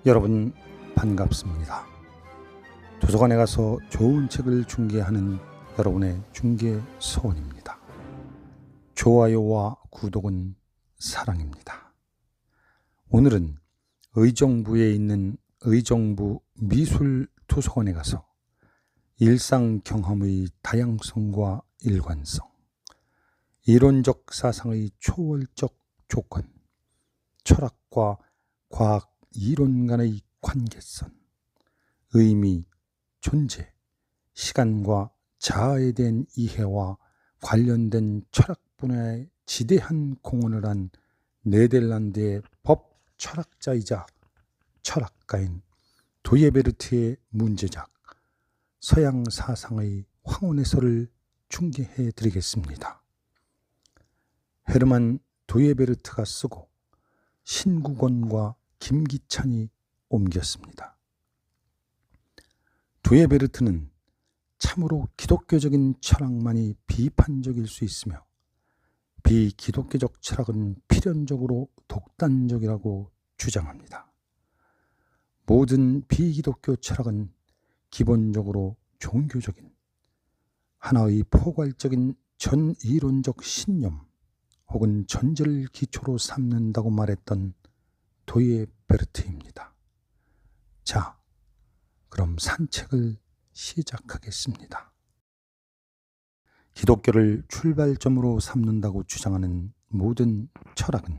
여러분 반갑습니다. 도서관에 가서 좋은 책을 중개하는 여러분의 중개소원입니다. 좋아요와 구독은 사랑입니다. 오늘은 의정부에 있는 의정부 미술도서관에 가서 일상 경험의 다양성과 일관성, 이론적 사상의 초월적 조건, 철학과 과학 이론 간의 관계선, 의미, 존재, 시간과 자아에 대한 이해와 관련된 철학 분야에 지대한 공헌을 한 네덜란드의 법 철학자이자 철학가인 도예베르트의 문제작 서양 사상의 황혼에서를 중개해 드리겠습니다. 헤르만 도예베르트가 쓰고 신국원과 김기찬이 옮겼습니다. 도예베르트는 참으로 기독교적인 철학만이 비판적일 수 있으며 비기독교적 철학은 필연적으로 독단적이라고 주장합니다. 모든 비기독교 철학은 기본적으로 종교적인 하나의 포괄적인 전이론적 신념 혹은 전제를 기초로 삼는다고 말했던 도예베르트입니다. 자, 그럼 산책을 시작하겠습니다. 기독교를 출발점으로 삼는다고 주장하는 모든 철학은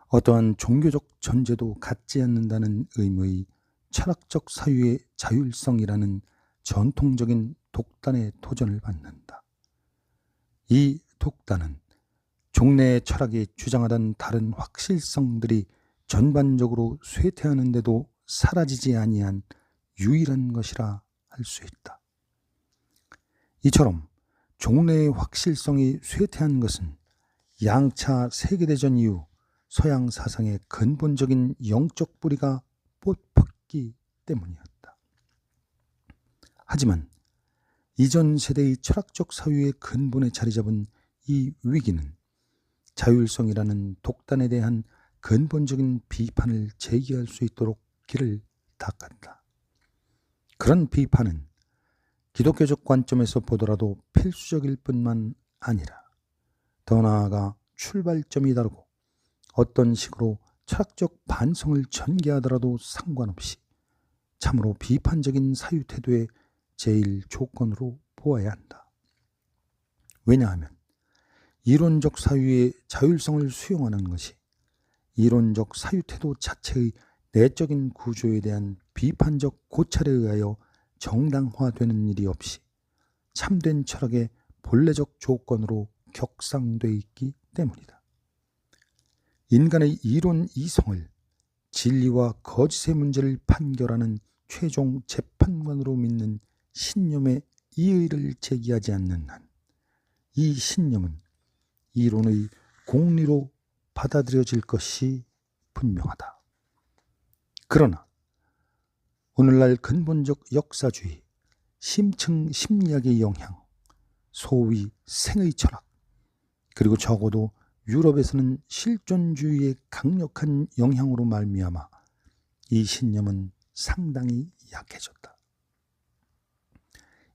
어떠한 종교적 전제도 갖지 않는다는 의무의 철학적 사유의 자율성이라는 전통적인 독단의 도전을 받는다. 이 독단은 종래의 철학이 주장하던 다른 확실성들이 전반적으로 쇠퇴하는데도 사라지지 아니한 유일한 것이라 할 수 있다. 이처럼 종래의 확실성이 쇠퇴한 것은 양차 세계대전 이후 서양 사상의 근본적인 영적 뿌리가 뽑혔기 때문이었다. 하지만 이전 세대의 철학적 사유의 근본에 자리 잡은 이 위기는 자율성이라는 독단에 대한 근본적인 비판을 제기할 수 있도록 길을 닦았다. 그런 비판은 기독교적 관점에서 보더라도 필수적일 뿐만 아니라 더 나아가 출발점이 다르고 어떤 식으로 철학적 반성을 전개하더라도 상관없이 참으로 비판적인 사유 태도의 제일 조건으로 보아야 한다. 왜냐하면 이론적 사유의 자율성을 수용하는 것이 이론적 사유태도 자체의 내적인 구조에 대한 비판적 고찰에 의하여 정당화되는 일이 없이 참된 철학의 본래적 조건으로 격상돼 있기 때문이다. 인간의 이론 이성을 진리와 거짓의 문제를 판결하는 최종 재판관으로 믿는 신념의 이의를 제기하지 않는 한 이 신념은 이론의 공리로 받아들여질 것이 분명하다. 그러나 오늘날 근본적 역사주의, 심층 심리학의 영향, 소위 생의 철학, 그리고 적어도 유럽에서는 실존주의의 강력한 영향으로 말미암아 이 신념은 상당히 약해졌다.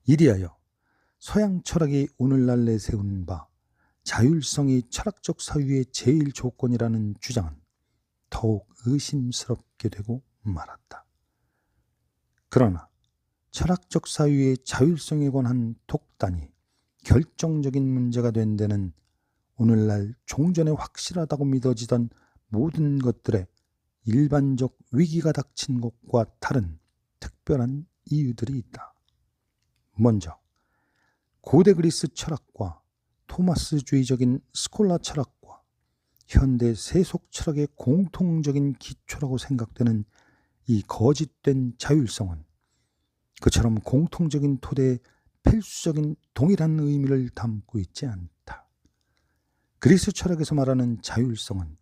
이리하여 서양 철학이 오늘날 내세운 바 자율성이 철학적 사유의 제일 조건이라는 주장은 더욱 의심스럽게 되고 말았다. 그러나 철학적 사유의 자율성에 관한 독단이 결정적인 문제가 된 데는 오늘날 종전에 확실하다고 믿어지던 모든 것들의 일반적 위기가 닥친 것과 다른 특별한 이유들이 있다. 먼저 고대 그리스 철학과 토마스주의적인 스콜라 철학과 현대 세속 철학의 공통적인 기초라고 생각되는 이 거짓된 자율성은 그처럼 공통적인 토대에 필수적인 동일한 의미를 담고 있지 않다. 그리스 철학에서 말하는 자율성은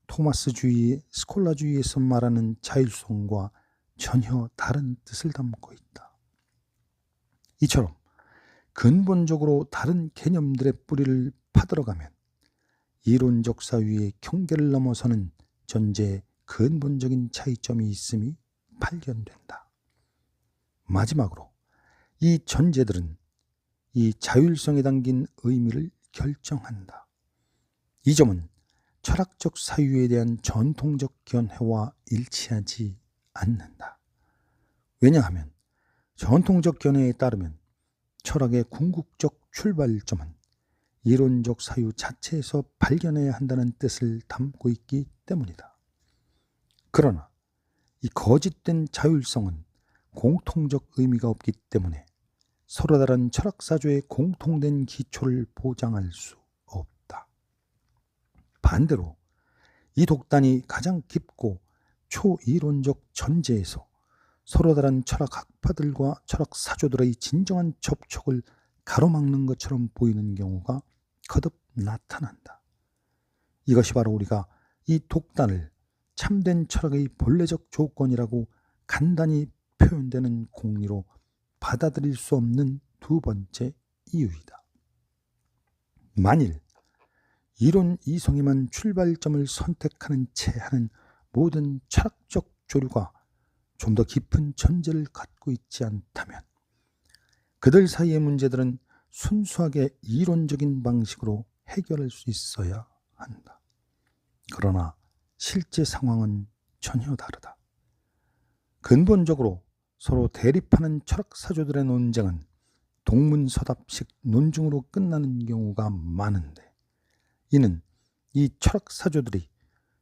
토마스주의, 스콜라주의에서 말하는 자율성과 전혀 다른 뜻을 담고 있다. 이처럼 근본적으로 다른 개념들의 뿌리를 파들어가면 이론적 사유의 경계를 넘어서는 전제의 근본적인 차이점이 있음이 발견된다. 마지막으로 이 전제들은 이 자율성에 담긴 의미를 결정한다. 이 점은 철학적 사유에 대한 전통적 견해와 일치하지 않는다. 왜냐하면 전통적 견해에 따르면 철학의 궁극적 출발점은 이론적 사유 자체에서 발견해야 한다는 뜻을 담고 있기 때문이다. 그러나 이 거짓된 자율성은 공통적 의미가 없기 때문에 서로 다른 철학사조의 공통된 기초를 보장할 수 없다. 반대로 이 독단이 가장 깊고 초이론적 전제에서 서로 다른 철학학파들과 철학사조들의 진정한 접촉을 가로막는 것처럼 보이는 경우가 거듭 나타난다. 이것이 바로 우리가 이 독단을 참된 철학의 본래적 조건이라고 간단히 표현되는 공리로 받아들일 수 없는 두 번째 이유이다. 만일 이론 이성에만 출발점을 선택하는 채 하는 모든 철학적 조류가 좀 더 깊은 전제를 갖고 있지 않다면 그들 사이의 문제들은 순수하게 이론적인 방식으로 해결할 수 있어야 한다. 그러나 실제 상황은 전혀 다르다. 근본적으로 서로 대립하는 철학사조들의 논쟁은 동문서답식 논중으로 끝나는 경우가 많은데 이는 이 철학사조들이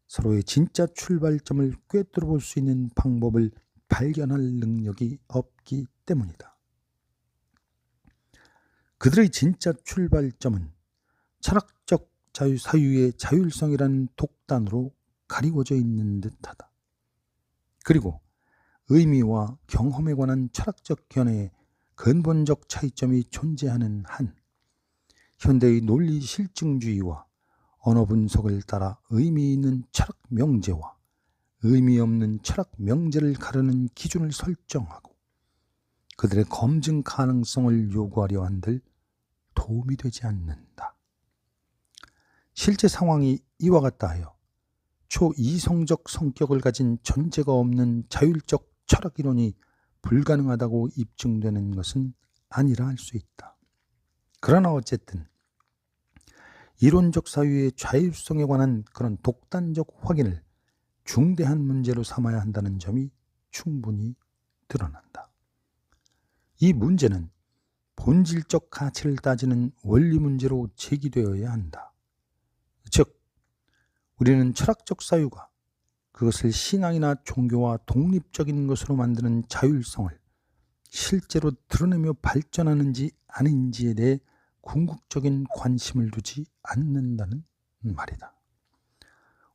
서로의 진짜 출발점을 꿰뚫어 볼 수 있는 방법을 발견할 능력이 없기 때문이다. 그들의 진짜 출발점은 철학적 사유의 자율성이라는 독단으로 가리워져 있는 듯하다. 그리고 의미와 경험에 관한 철학적 견해에 근본적 차이점이 존재하는 한 현대의 논리 실증주의와 언어 분석을 따라 의미 있는 철학 명제와 의미 없는 철학 명제를 가르는 기준을 설정하고 그들의 검증 가능성을 요구하려 한들 도움이 되지 않는다. 실제 상황이 이와 같다 하여 초이성적 성격을 가진 전제가 없는 자율적 철학이론이 불가능하다고 입증되는 것은 아니라 할 수 있다. 그러나 어쨌든 이론적 사유의 자율성에 관한 그런 독단적 확인을 중대한 문제로 삼아야 한다는 점이 충분히 드러난다. 이 문제는 본질적 가치를 따지는 원리 문제로 제기되어야 한다. 즉, 우리는 철학적 사유가 그것을 신앙이나 종교와 독립적인 것으로 만드는 자율성을 실제로 드러내며 발전하는지 아닌지에 대해 궁극적인 관심을 두지 않는다는 말이다.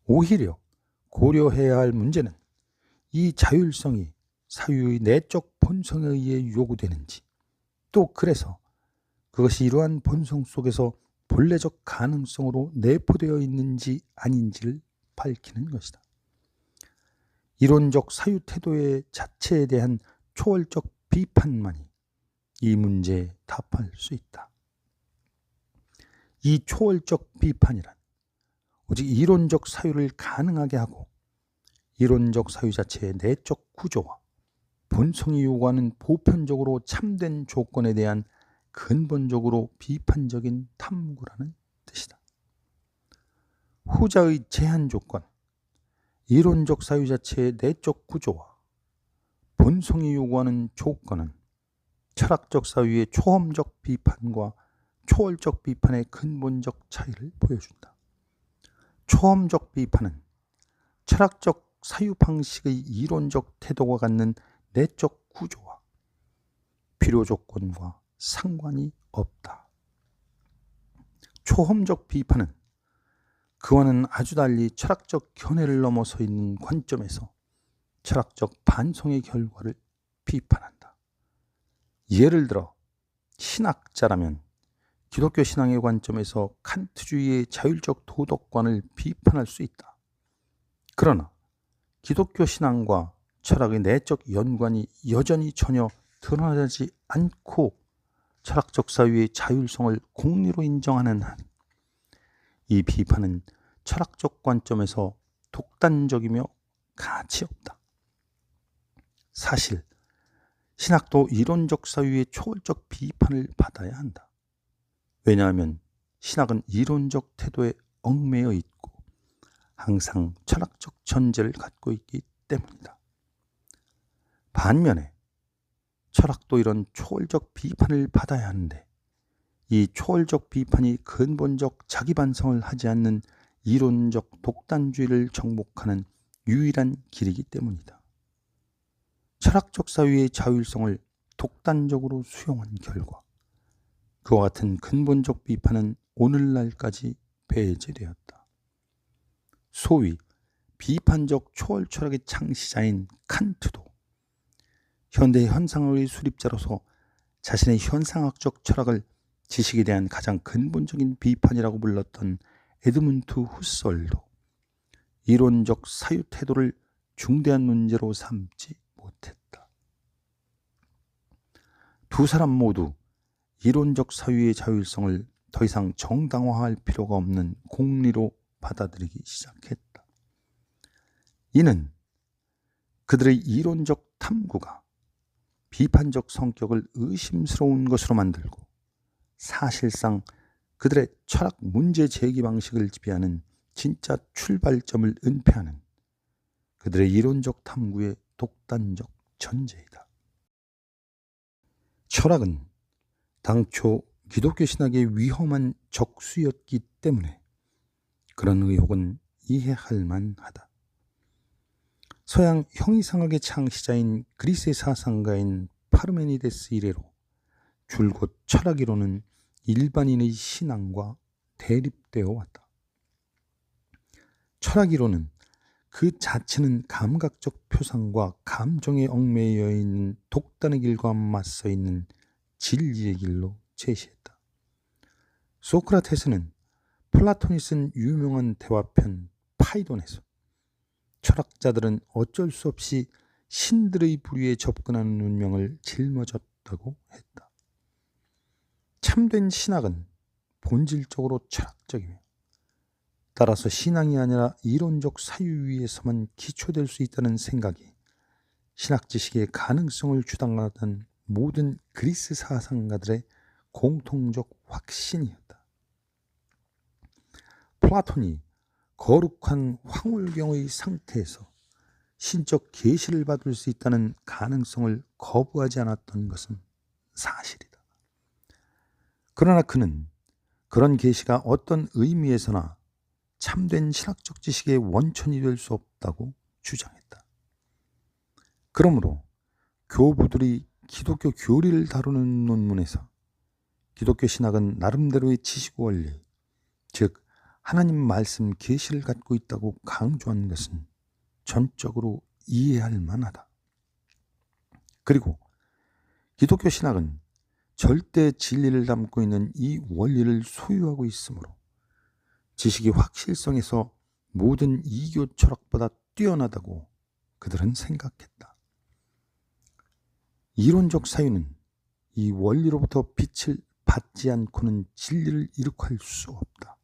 오히려 고려해야 할 문제는 이 자율성이 사유의 내적 본성에 의해 요구되는지 또 그래서 그것이 이러한 본성 속에서 본래적 가능성으로 내포되어 있는지 아닌지를 밝히는 것이다. 이론적 사유 태도의 자체에 대한 초월적 비판만이 이 문제에 답할 수 있다. 이 초월적 비판이란 오직 이론적 사유를 가능하게 하고 이론적 사유 자체의 내적 구조와 본성이 요구하는 보편적으로 참된 조건에 대한 근본적으로 비판적인 탐구라는 뜻이다. 후자의 제한 조건, 이론적 사유 자체의 내적 구조와 본성이 요구하는 조건은 철학적 사유의 초험적 비판과 초월적 비판의 근본적 차이를 보여준다. 초험적 비판은 철학적 사유 방식의 이론적 태도가 갖는 내적 구조와 필요 조건과 상관이 없다. 초험적 비판은 그와는 아주 달리 철학적 견해를 넘어서 있는 관점에서 철학적 반성의 결과를 비판한다. 예를 들어 신학자라면 기독교 신앙의 관점에서 칸트주의의 자율적 도덕관을 비판할 수 있다. 그러나 기독교 신앙과 철학의 내적 연관이 여전히 전혀 드러나지 않고 철학적 사유의 자율성을 공리로 인정하는 한 이 비판은 철학적 관점에서 독단적이며 가치 없다. 사실 신학도 이론적 사유의 초월적 비판을 받아야 한다. 왜냐하면 신학은 이론적 태도에 얽매여 있고 항상 철학적 전제를 갖고 있기 때문이다. 반면에 철학도 이런 초월적 비판을 받아야 하는데 이 초월적 비판이 근본적 자기 반성을 하지 않는 이론적 독단주의를 정복하는 유일한 길이기 때문이다. 철학적 사유의 자율성을 독단적으로 수용한 결과 그와 같은 근본적 비판은 오늘날까지 배제되었다. 소위 비판적 초월 철학의 창시자인 칸트도 현대 현상의 수립자로서 자신의 현상학적 철학을 지식에 대한 가장 근본적인 비판이라고 불렀던 에드문드 후설도 이론적 사유 태도를 중대한 문제로 삼지 못했다. 두 사람 모두 이론적 사유의 자율성을 더 이상 정당화할 필요가 없는 공리로 받아들이기 시작했다. 이는 그들의 이론적 탐구가 비판적 성격을 의심스러운 것으로 만들고 사실상 그들의 철학 문제 제기 방식을 지배하는 진짜 출발점을 은폐하는 그들의 이론적 탐구의 독단적 전제이다. 철학은 당초 기독교 신학의 위험한 적수였기 때문에 그런 의혹은 이해할 만하다. 서양 형이상학의 창시자인 그리스의 사상가인 파르메니데스 이래로 줄곧 철학이론은 일반인의 신앙과 대립되어 왔다. 철학이론은 그 자체는 감각적 표상과 감정에 얽매여 있는 독단의 길과 맞서 있는 진리의 길로 제시했다. 소크라테스는 플라톤이 쓴 유명한 대화편 파이돈에서 철학자들은 어쩔 수 없이 신들의 부류에 접근하는 운명을 짊어졌다고 했다. 참된 신학은 본질적으로 철학적이며 따라서 신앙이 아니라 이론적 사유 위에서만 기초될 수 있다는 생각이 신학 지식의 가능성을 주장하던 모든 그리스 사상가들의 공통적 확신이었다. 플라톤이 거룩한 황홀경의 상태에서 신적 계시를 받을 수 있다는 가능성을 거부하지 않았던 것은 사실이다. 그러나 그는 그런 계시가 어떤 의미에서나 참된 신학적 지식의 원천이 될 수 없다고 주장했다. 그러므로 교부들이 기독교 교리를 다루는 논문에서 기독교 신학은 나름대로의 지식 원리, 즉 하나님 말씀 계시를 갖고 있다고 강조한 것은 전적으로 이해할 만하다. 그리고 기독교 신학은 절대 진리를 담고 있는 이 원리를 소유하고 있으므로 지식의 확실성에서 모든 이교 철학보다 뛰어나다고 그들은 생각했다. 이론적 사유는 이 원리로부터 빛을 받지 않고는 진리를 이룩할 수 없다.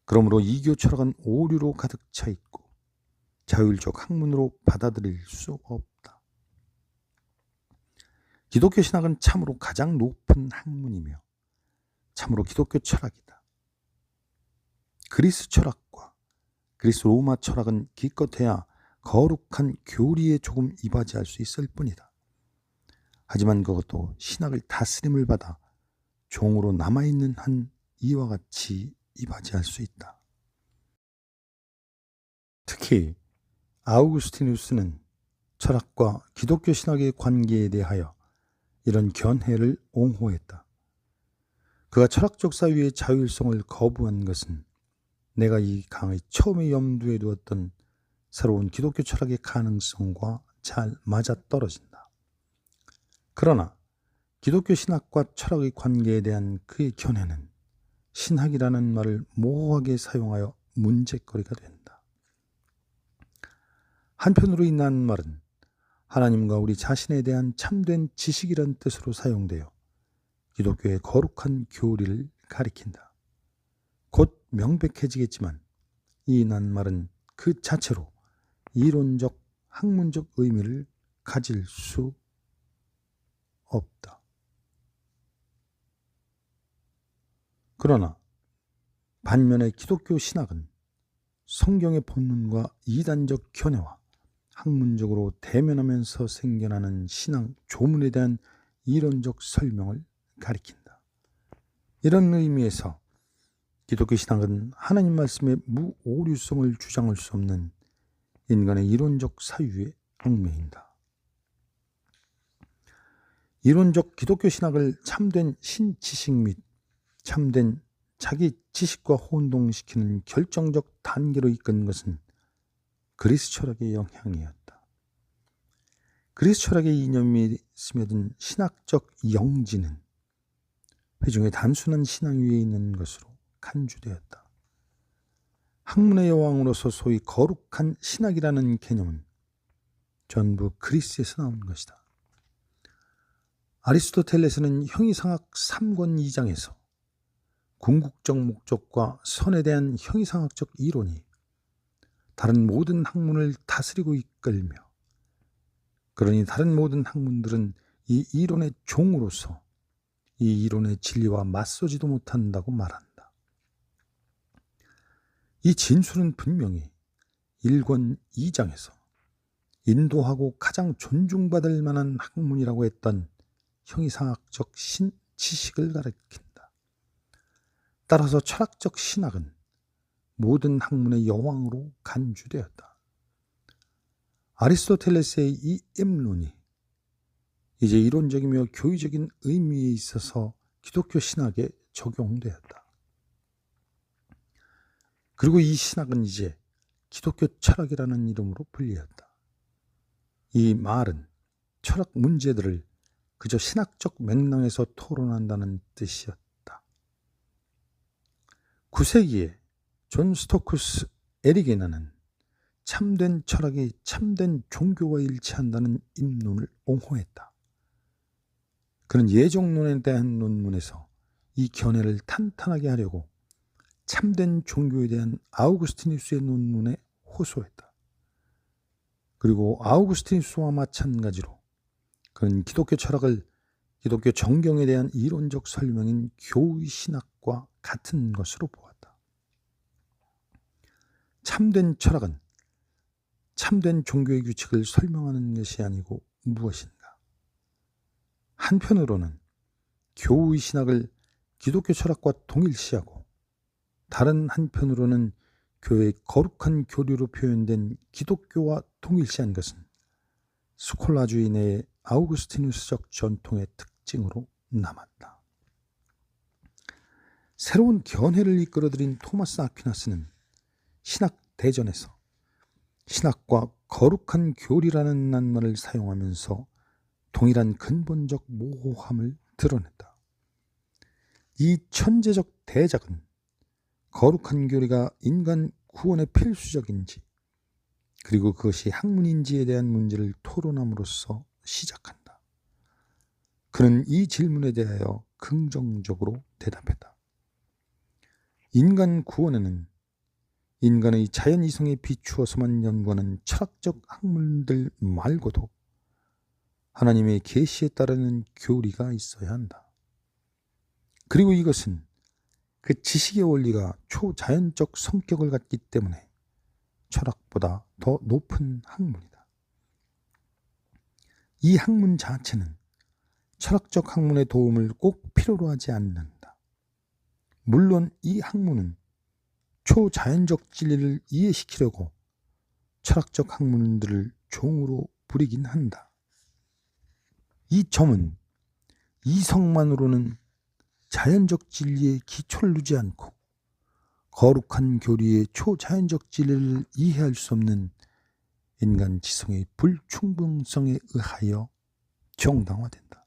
그러므로 이교 철학은 오류로 가득 차 있고 자율적 학문으로 받아들일 수 없다. 기독교 신학은 참으로 가장 높은 학문이며 참으로 기독교 철학이다. 그리스 철학과 그리스 로마 철학은 기껏해야 거룩한 교리에 조금 이바지할 수 있을 뿐이다. 하지만 그것도 신학의 다스림을 받아 종으로 남아있는 한 이와 같이 이바지할 수 있다. 특히 아우구스티누스는 철학과 기독교 신학의 관계에 대하여 이런 견해를 옹호했다. 그가 철학적 사유의 자율성을 거부한 것은 내가 이 강의 처음에 염두에 두었던 새로운 기독교 철학의 가능성과 잘 맞아떨어진다. 그러나 기독교 신학과 철학의 관계에 대한 그의 견해는 신학이라는 말을 모호하게 사용하여 문제거리가 된다. 한편으로 이 낱말은 하나님과 우리 자신에 대한 참된 지식이란 뜻으로 사용되어 기독교의 거룩한 교리를 가리킨다. 곧 명백해지겠지만 이 낱말은 그 자체로 이론적, 학문적 의미를 가질 수 없다. 그러나 반면에 기독교 신학은 성경의 본문과 이단적 견해와 학문적으로 대면하면서 생겨나는 신앙 조문에 대한 이론적 설명을 가리킨다. 이런 의미에서 기독교 신학은 하나님 말씀의 무오류성을 주장할 수 없는 인간의 이론적 사유에 얽매인다. 이론적 기독교 신학을 참된 신지식 및 참된 자기 지식과 혼동시키는 결정적 단계로 이끈 것은 그리스 철학의 영향이었다. 그리스 철학의 이념이 스며든 신학적 영지는 회중의 단순한 신앙 위에 있는 것으로 간주되었다. 학문의 여왕으로서 소위 거룩한 신학이라는 개념은 전부 그리스에서 나온 것이다. 아리스토텔레스는 형이상학 3권 2장에서 궁극적 목적과 선에 대한 형이상학적 이론이 다른 모든 학문을 다스리고 이끌며, 그러니 다른 모든 학문들은 이 이론의 종으로서 이 이론의 진리와 맞서지도 못한다고 말한다. 이 진술은 분명히 1권 2장에서 인도하고 가장 존중받을 만한 학문이라고 했던 형이상학적 지식을 가리킨다. 따라서 철학적 신학은 모든 학문의 여왕으로 간주되었다. 아리스토텔레스의 이 엠론이 이제 이론적이며 교의적인 의미에 있어서 기독교 신학에 적용되었다. 그리고 이 신학은 이제 기독교 철학이라는 이름으로 불리었다. 이 말은 철학 문제들을 그저 신학적 맥락에서 토론한다는 뜻이었다. 9세기에 존 스토크스 에리게나는 참된 철학이 참된 종교와 일치한다는 입론을 옹호했다. 그는 예정론에 대한 논문에서 이 견해를 탄탄하게 하려고 참된 종교에 대한 아우구스티누스의 논문에 호소했다. 그리고 아우구스티누스와 마찬가지로 그는 기독교 철학을 기독교 정경에 대한 이론적 설명인 교의 신학과 같은 것으로 보았다. 참된 철학은 참된 종교의 규칙을 설명하는 것이 아니고 무엇인가? 한편으로는 교의 신학을 기독교 철학과 동일시하고, 다른 한편으로는 교회의 거룩한 교리로 표현된 기독교와 동일시한 것은 스콜라주의 내의 아우구스티누스적 전통의 특징으로 남았다. 새로운 견해를 이끌어들인 토마스 아퀴나스는 신학 대전에서 신학과 거룩한 교리라는 낱말을 사용하면서 동일한 근본적 모호함을 드러냈다. 이 천재적 대작은 거룩한 교리가 인간 구원의 필수적인지, 그리고 그것이 학문인지에 대한 문제를 토론함으로써 시작한다. 그는 이 질문에 대하여 긍정적으로 대답했다. 인간 구원에는 인간의 자연 이성에 비추어서만 연구하는 철학적 학문들 말고도 하나님의 계시에 따르는 교리가 있어야 한다. 그리고 이것은 그 지식의 원리가 초자연적 성격을 갖기 때문에 철학보다 더 높은 학문이다. 이 학문 자체는 철학적 학문의 도움을 꼭 필요로 하지 않는다. 물론 이 학문은 초자연적 진리를 이해시키려고 철학적 학문들을 종으로 부리긴 한다. 이 점은 이성만으로는 자연적 진리에 기초를 두지 않고 거룩한 교리의 초자연적 진리를 이해할 수 없는 인간 지성의 불충분성에 의하여 정당화된다.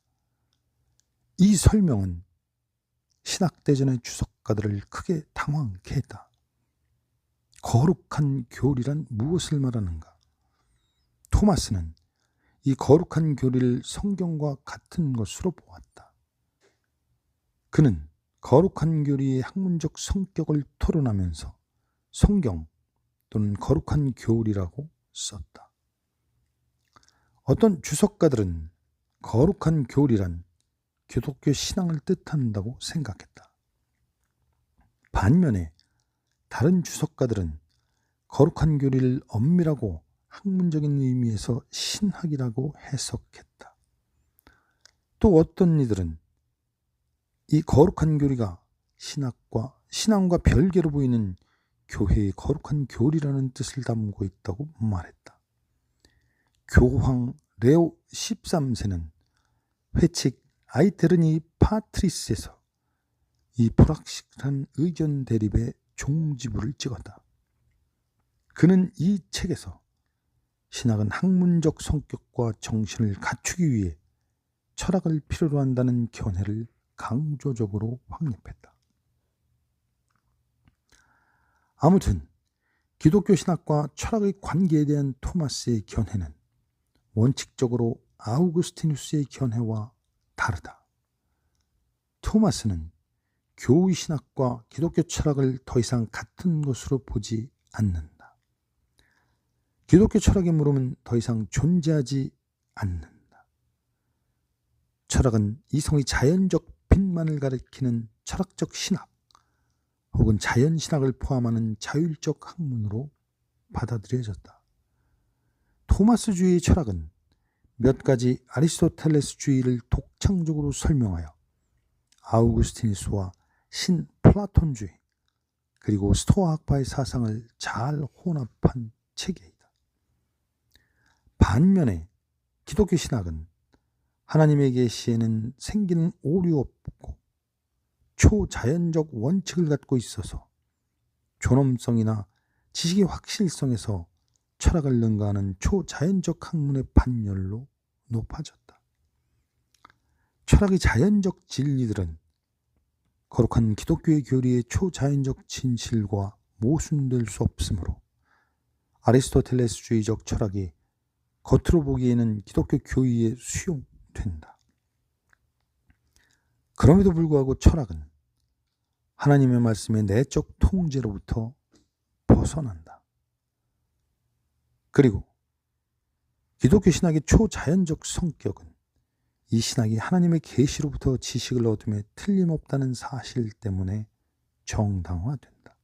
이 설명은 신학대전의 주석가들을 크게 당황케 했다. 거룩한 교리란 무엇을 말하는가? 토마스는 이 거룩한 교리를 성경과 같은 것으로 보았다. 그는 거룩한 교리의 학문적 성격을 토론하면서 성경 또는 거룩한 교리라고 썼다. 어떤 주석가들은 거룩한 교리란 기독교 신앙을 뜻한다고 생각했다. 반면에 다른 주석가들은 거룩한 교리를 엄밀하고 학문적인 의미에서 신학이라고 해석했다. 또 어떤 이들은 이 거룩한 교리가 신앙과 별개로 보이는 교회의 거룩한 교리라는 뜻을 담고 있다고 말했다. 교황 레오 13세는 회칙 아이테르니 파트리스에서 이 불확실한 의견 대립의 종지부를 찍었다. 그는 이 책에서 신학은 학문적 성격과 정신을 갖추기 위해 철학을 필요로 한다는 견해를 강조적으로 확립했다. 아무튼 기독교 신학과 철학의 관계에 대한 토마스의 견해는 원칙적으로 아우구스티누스의 견해와 다르다. 토마스는 교의 신학과 기독교 철학을 더 이상 같은 것으로 보지 않는다. 기독교 철학의 물음은 더 이상 존재하지 않는다. 철학은 이성의 자연적 빛만을 가리키는 철학적 신학 혹은 자연신학을 포함하는 자율적 학문으로 받아들여졌다. 토마스주의의 철학은 몇 가지 아리스토텔레스주의를 독창적으로 설명하여 아우구스티누스와 신플라톤주의 그리고 스토아 학파의 사상을 잘 혼합한 체계이다. 반면에 기독교 신학은 하나님의 계시에는 생기는 오류 없고 초자연적 원칙을 갖고 있어서 존엄성이나 지식의 확실성에서 철학을 능가하는 초자연적 학문의 반열로 높아졌다. 철학의 자연적 진리들은 거룩한 기독교의 교리의 초자연적 진실과 모순될 수 없으므로 아리스토텔레스주의적 철학이 겉으로 보기에는 기독교 교리에 수용된다. 그럼에도 불구하고 철학은 하나님의 말씀의 내적 통제로부터 벗어난다. 그리고 기독교 신학의 초자연적 성격은 이 신학이 하나님의 계시로부터 지식을 얻음에 틀림없다는 사실 때문에 정당화된다.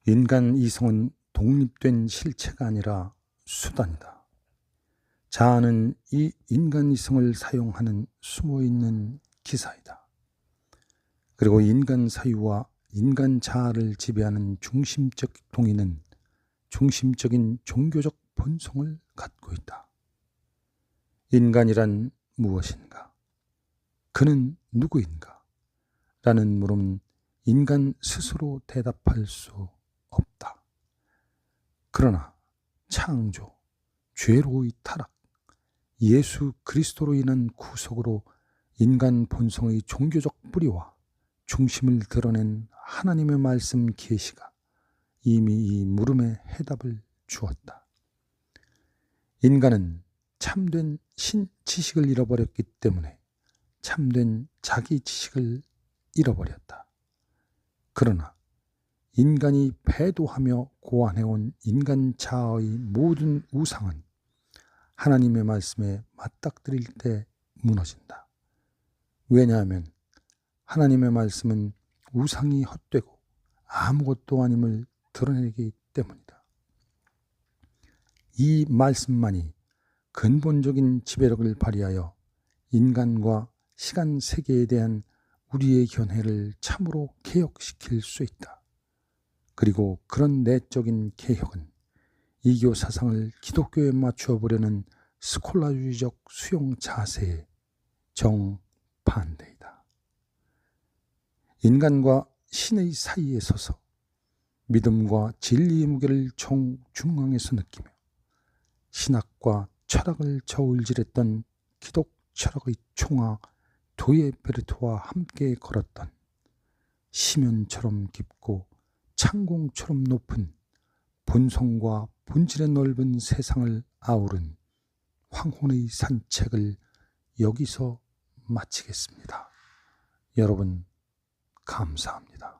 인간 이성은 독립된 실체가 아니라 수단이다. 자아는 이 인간 이성을 사용하는 숨어있는 기사이다. 그리고 인간 사유와 인간 자아를 지배하는 중심적 동의는 중심적인 종교적 본성을 갖고 있다. 인간이란 무엇인가? 그는 누구인가? 라는 물음은 인간 스스로 대답할 수 없다. 그러나 창조, 죄로의 타락, 예수 그리스도로 인한 구속으로 인간 본성의 종교적 뿌리와 중심을 드러낸 하나님의 말씀 계시가 이미 이 물음에 해답을 주었다. 인간은 참된 신지식을 잃어버렸기 때문에 참된 자기 지식을 잃어버렸다. 그러나 인간이 배도하며 고안해온 인간 자아의 모든 우상은 하나님의 말씀에 맞닥뜨릴 때 무너진다. 왜냐하면 하나님의 말씀은 우상이 헛되고 아무것도 아님을 드러내기 때문이다. 이 말씀만이 근본적인 지배력을 발휘하여 인간과 시간 세계에 대한 우리의 견해를 참으로 개혁시킬 수 있다. 그리고 그런 내적인 개혁은 이교 사상을 기독교에 맞추어 보려는 스콜라주의적 수용 자세의 정반대이다. 인간과 신의 사이에 서서 믿음과 진리의 무게를 정중앙에서 느끼며 신학과 철학을 저울질했던 기독 철학의 총아 도예베르토와 함께 걸었던 심연처럼 깊고 창공처럼 높은 본성과 본질의 넓은 세상을 아우른 황혼의 산책을 여기서 마치겠습니다. 여러분 감사합니다.